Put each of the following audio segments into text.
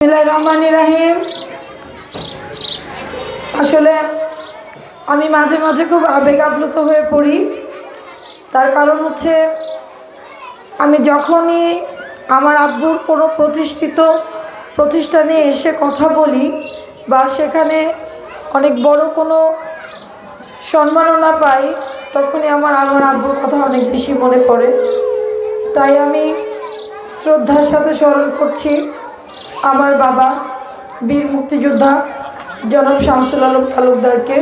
रहीम आसले आमी माझे माझे खूब आवेग आप्लुत हये पड़ी। तार कारण होच्छे आमी जखोनी आमार आब्बुर कोनो प्रतिष्ठित प्रतिष्ठाने एसे कथा बोली बा सेखाने अनेक बड़ो कोनो सम्मानना पाई तखोनी आमार आब्बुर कथा अनेक बेशी मने पड़े। ताई आमी श्रद्धार साथे स्मरण करछि आमार बाबा वीर मुक्तियोद्धा जनक शामसुल आलम तालुकदार के।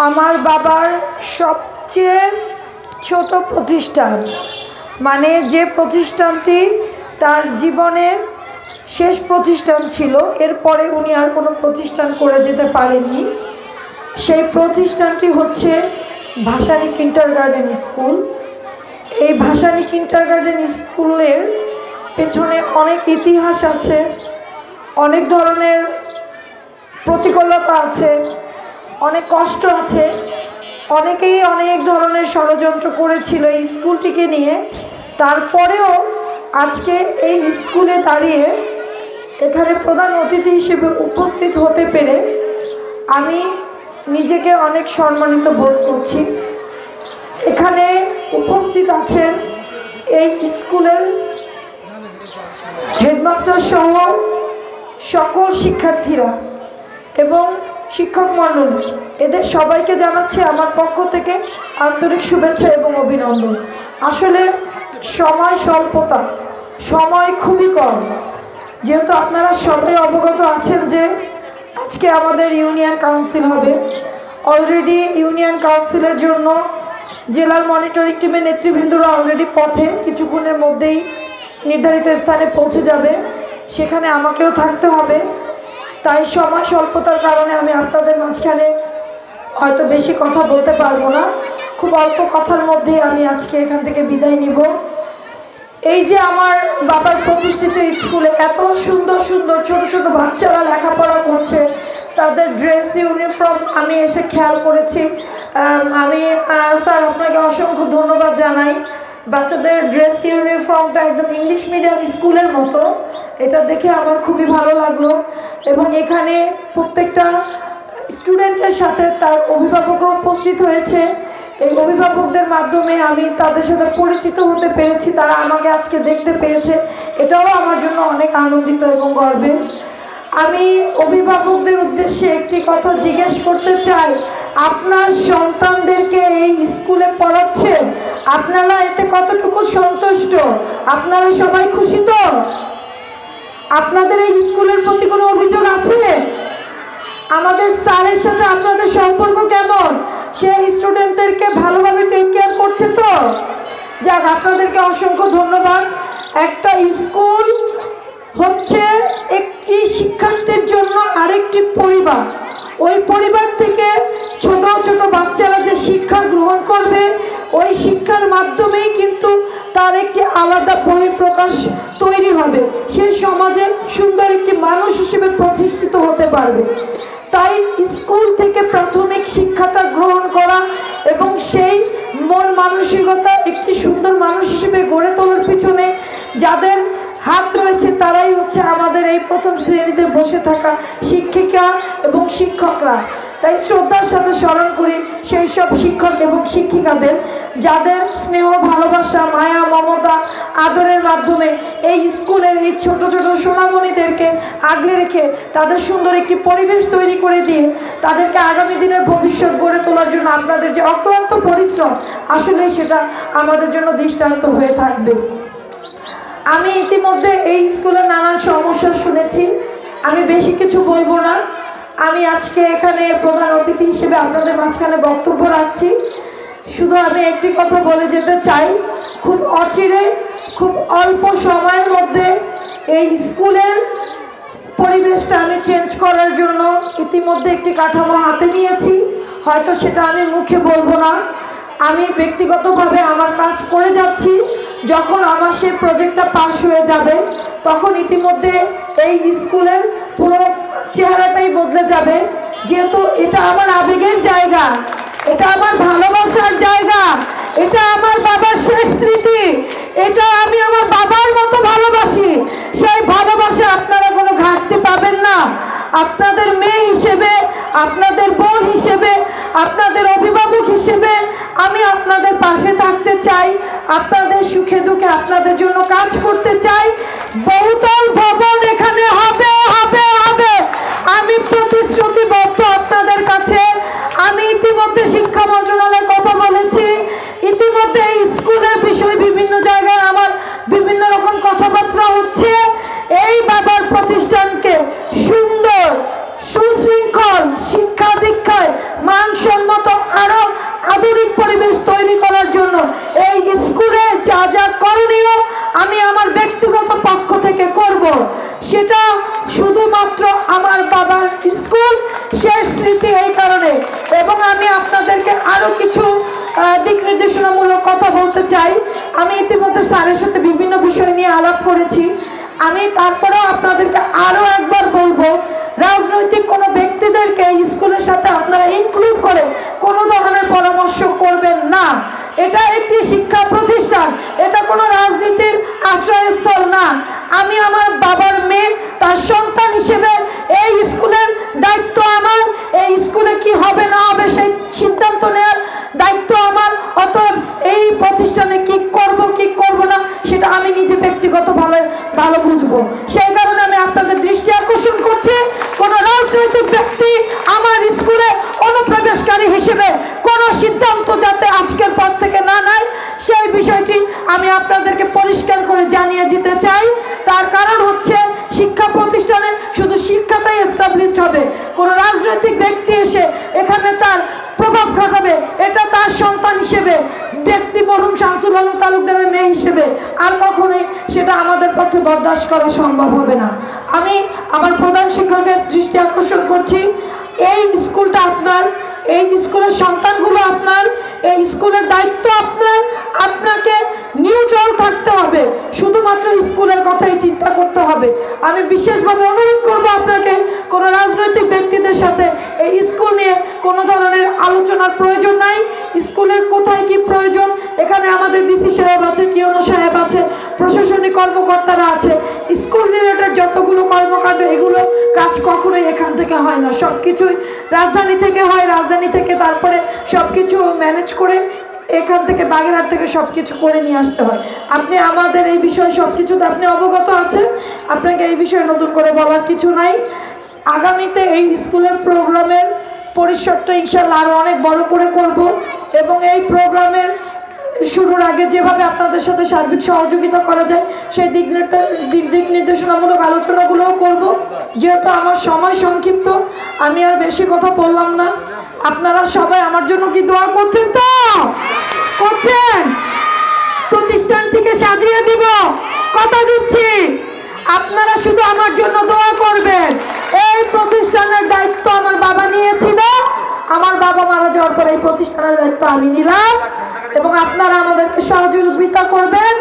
आमार बाबार सबचेये छोट प्रतिष्ठान माने जे प्रतिष्ठानटी तार जीवनेर शेष प्रतिष्ठान छिलो एरपरे उनी आर कोनो प्रतिष्ठान करे जेते पारेननि। सेई प्रतिष्ठानटी होच्छे भाषानी किंडारगार्टेन स्कूल। এই ভাষানী কিন্ডারগার্টেন স্কুলের পেছনে অনেক ইতিহাস আছে, অনেক ধরনের প্রতিকূলতা আছে, অনেক কষ্ট আছে। অনেকেই অনেক ধরনের ষড়যন্ত্র করেছিল এই স্কুলটিকে নিয়ে। তারপরেও আজকে এই স্কুলে দাঁড়িয়ে এখানে প্রধান অতিথি হিসেবে উপস্থিত হতে পেরে আমি নিজেকে অনেক সম্মানিত বোধ করছি। এখানে उपस्थित आছেন এই স্কুলের হেডমাস্টার সহ সকল শিক্ষার্থীরা এবং শিক্ষক মণ্ডলী, এদের সবাইকে জানাচ্ছি আমার পক্ষ থেকে আন্তরিক শুভেচ্ছা এবং অভিনন্দন। আসলে সময় স্বল্পতা, সময় খুবই কম, যেহেতু আপনারা সবাই অবগত আছেন যে আজকে আমাদের ইউনিয়ন কাউন্সিল হবে। অলরেডি ইউনিয়ন কাউন্সিলের জন্য জেলার মনিটরিং টিমের নেতৃবৃন্দরা অলরেডি পথে কিছুক্ষণের মধ্যেই নির্ধারিত স্থানে পৌঁছে যাবে, সেখানে আমাকেও থাকতে হবে। তাই সময় স্বল্পতার কারণে আমি আপনাদের মাঝখানে হয়তো বেশি কথা বলতে পারবো না। খুব অল্প কথার মধ্যে আমি আজকে এখান থেকে বিদায় নিব। এই যে আমার বাবার প্রতিষ্ঠিত স্কুলে এত সুন্দর সুন্দর ছোট ছোট বাচ্চারা লেখাপড়া করছে, তাদের ড্রেস ইউনিফর্ম আমি এসে খেয়াল করেছি। আমি স্যার আপনাকে অসংখ্য ধন্যবাদ জানাই। বাচ্চাদের ড্রেস ইউনিফর্মটা একদম ইংলিশ মিডিয়াম স্কুলের মতো, এটা দেখে আমার খুবই ভালো লাগলো। এবং এখানে প্রত্যেকটা স্টুডেন্টের সাথে তার অভিভাবকরা উপস্থিত হয়েছে। এই অভিভাবকদের মাধ্যমে আমি তাদের সাথে পরিচিত হতে পেরেছি, তারা আমাকে আজকে দেখতে পেয়েছে, এটাও আমার জন্য অনেক আনন্দিত এবং গর্বের। আমি অভিভাবকদের উদ্দেশ্যে একটি কথা জিজ্ঞেস করতে চাই, আপনার সন্তানদেরকে এই স্কুলে পড়াচ্ছেন, আপনারা এতে কতটুকু সন্তুষ্ট? আপনারা সবাই খুশি তো? আপনাদের এই স্কুলের প্রতি কোনো অভিযোগ আছে? আমাদের স্যারের সাথে আপনাদের সম্পর্ক কেমন? সে স্টুডেন্টদেরকে ভালোভাবে টেক কেয়ার করছে তো? যাক, আপনাদেরকে অসংখ্য ধন্যবাদ। একটা স্কুল হচ্ছে একটি শিক্ষার্থীর জন্য আরেকটি পরিবার। ওই পরিবার থেকে ছোট ছোট বাচ্চারা যে শিক্ষা গ্রহণ করবে, ওই শিক্ষার মাধ্যমেই কিন্তু তার একটি আলাদা বহিঃপ্রকাশ তৈরি হবে, সে সমাজে সুন্দর একটি মানুষ হিসেবে প্রতিষ্ঠিত হতে পারবে। তাই স্কুল থেকে প্রাথমিক শিক্ষাটা গ্রহণ করা এবং সেই মন মানসিকতা একটি সুন্দর মানুষ হিসেবে গড়ে তোলার পিছনে যাদের হাত রয়েছে তারাই হচ্ছে আমাদের এই প্রথম শ্রেণীতে বসে থাকা শিক্ষিকা এবং শিক্ষকরা। তাই শ্রদ্ধার সাথে স্মরণ করি সেই সব শিক্ষক এবং শিক্ষিকাদের, যাদের স্নেহ, ভালোবাসা, মায়া, মমতা, আদরের মাধ্যমে এই স্কুলের এই ছোট ছোট সোনামণিদেরকে আগলে রেখে তাদের সুন্দর একটি পরিবেশ তৈরি করে দিয়ে তাদেরকে আগামী দিনের ভবিষ্যৎ গড়ে তোলার জন্য আপনাদের যে অক্লান্ত পরিশ্রম, আসলে সেটা আমাদের জন্য দৃষ্টান্ত হয়ে থাকবে। আমি ইতিমধ্যে এই স্কুলের নানান সমস্যা শুনেছি, আমি বেশি কিছু বলবো না। আমি আজকে এখানে প্রধান অতিথি হিসেবে আপনাদের মাঝখানে বক্তব্য রাখছি। শুধু আমি একটি কথা বলে যেতে চাই, খুব অচিরে, খুব অল্প সময়ের মধ্যে এই স্কুলের পরিবেশটা আমি চেঞ্জ করার জন্য ইতিমধ্যে একটি কাঠামো হাতে নিয়েছি। হয়তো সেটা আমি মুখে বলবো না, আমি ব্যক্তিগতভাবে আমার কাজ করে যাচ্ছি। যখন আমার সেই প্রজেক্টটা পাস হয়ে যাবে তখন ইতিমধ্যে এই স্কুলের পুরো চেহারাটাই বদলে যাবে। যেহেতু এটা আমার আবেগের জায়গা, এটা আমার ভালোবাসার জায়গা, এটা আমার বাবার শেষ স্মৃতি, এটা আমি আমার বাবার মতো ভালোবাসি। সেই ভালোবাসা আপনারা কোনো ঘাটতি পাবেন না। আপনাদের মেয়ে হিসেবে, আপনাদের বোন হিসেবে, আপনাদের অভিভাবক হিসেবে আমি আপনাদের পাশে থাকতে চাই, আপনাদের সুখে দুঃখে আপনাদের জন্য কাজ করতে চাই। বহুতল ভবন এখানে হবে হবে হবে, আমি প্রতিশ্রুতিবদ্ধ আপনাদের কাছে। আমি ইতিমধ্যে শিক্ষা মন্ত্রণালয়ে কথা বলেছি, ইতিমধ্যে এই স্কুলের বিষয়ে বিভিন্ন জায়গায় আমার বিভিন্ন রকম কথাবার্তা হচ্ছে। এই বাবার প্রতিষ্ঠানকে সুন্দর সুশৃঙ্খল শিক্ষা দীক্ষায় মানসম্মত আরো আধুনিক পরিবেশ তৈরি করার জন্য এই স্কুলে যা যা করণীয় আমি আমার ব্যক্তিগত পক্ষ থেকে করব। সেটা শুধুমাত্র আমার বাবার স্কুল শেষ স্মৃতি এই কারণে। এবং আমি আপনাদেরকে আরো কিছু দিক নির্দেশনামূলক কথা বলতে চাই। আমি ইতিমধ্যে স্যারের সাথে বিভিন্ন বিষয় নিয়ে আলাপ করেছি। আমি তারপরেও আপনাদেরকে আরো একবার বলবো, রাজনৈতিক কোনো ব্যক্তিদেরকে স্কুলের সাথে আপনারা ইনক্লুড করে কোনো ধরনের পরামর্শ করবেন না। এটা একটি শিক্ষা প্রতিষ্ঠান, এটা কোনো রাজনীতির আশ্রয়স্থল না। আমি আমার বাবার মেয়ে, তার সন্তান হিসেবে এই স্কুলের দায়িত্ব আমার। এই স্কুলে কি হবে না হবে সেই সিদ্ধান্ত নেওয়ার দায়িত্ব আমার। অতএব এই প্রতিষ্ঠানে কি করব কি করব না সেটা আমি নিজে ব্যক্তিগত ভালো বুঝবো। সেই কারণে আমি আপনাদের দৃষ্টি আকর্ষণ করছি, কোন রাজনৈতিক ব্যক্তি আমার স্কুলে অনুপ্রবেশকারী হিসেবে কোন সিদ্ধান্ত যাতে আজকের পর থেকে না নেয় সেই বিষয়টি আমি আপনাদেরকে পরিষ্কার করে জানিয়ে দিতে চাই। তার কারণ হচ্ছে শিক্ষা প্রতিষ্ঠানে শুধু শিক্ষাটাই এস্টাবলিশ হবে, কোন রাজনৈতিক ব্যক্তি এসে এখানে তার প্রভাব খাটাবে এটা তার সন্তান হিসেবে, ব্যক্তি মরহুম শামসুল আলম তালুকদারের মেয়ে হিসেবে আর কখনোই সেটা আমাদের পক্ষে বরদাস্ত করা সম্ভব হবে না। আমি আমার প্রধান শিক্ষকের দৃষ্টি আকর্ষণ করছি, এই স্কুলটা আপনার, এই স্কুলের সন্তানগুলো আপনার, এই স্কুলের দায়িত্ব আপনার। আপনাকে নিউট্রাল থাকতে হবে, শুধুমাত্র স্কুলের কথাই চিন্তা করতে হবে। আমি বিশেষভাবে অনুরোধ করব আপনাকে কোন রাজনৈতিক ব্যক্তিদের সাথে এই স্কুল নিয়ে কোনো ধরনের আলোচনার প্রয়োজন নাই। স্কুলের কোথায় কি প্রয়োজন, এখানে আমাদের ডিসি সাহেব আছে, টিওনো সাহেব আছে, প্রশাসনিক কর্মকর্তারা আছে। স্কুল রিলেটেড যতগুলো কর্মকাণ্ড এগুলো কাজ কখনোই এখান থেকে হয় না, সবকিছুই রাজধানী থেকে হয়। রাজধানী থেকে তারপরে সবকিছু ম্যানেজ করে এখান থেকে বাগেরহাট থেকে সবকিছু করে নিয়ে আসতে হয়। আপনি আমাদের এই বিষয়ে সবকিছুতে আপনি অবগত আছেন, আপনাকে এই বিষয়ে নতুন করে বলার কিছু নাই। আগামীতে এই স্কুলের প্রোগ্রামের পরিসরটা ইনশাআল্লাহ আরো অনেক বড় করে করব এবং এই প্রোগ্রামের শুরুর আগে যেভাবে আপনাদের সাথে সার্বিক সহযোগিতা করা যায় সেই দিক নির্দেশনামূলক আলোচনাগুলোও করব। যেহেতু আমার সময় সংক্ষিপ্ত আমি আর বেশি কথা বললাম না। আপনারা সবাই আমার জন্য কি দোয়া করছেন? তো করছেন? প্রতিষ্ঠানটিকে সাজিয়ে দিব, কথা দিচ্ছি। আপনারা শুধু আমার জন্য দোয়া করবেন। এই প্রতিষ্ঠানের দায়িত্ব আমার বাবা নিয়েছিল, আমার বাবা মারা যাওয়ার পর এই প্রতিষ্ঠানের দায়িত্ব আমি নিলাম এবং আপনারা আমাদেরকে সহযোগিতা করবেন।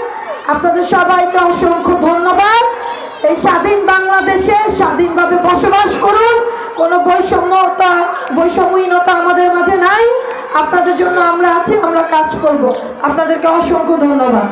আপনাদের সবাইকে অসংখ্য ধন্যবাদ। এই স্বাধীন বাংলাদেশে স্বাধীনভাবে বসবাস করুন, কোনো বৈষম্যহীনতা আমাদের মাঝে নাই। আপনাদের জন্য আমরা আছি, আমরা কাজ করব। আপনাদেরকে অসংখ্য ধন্যবাদ।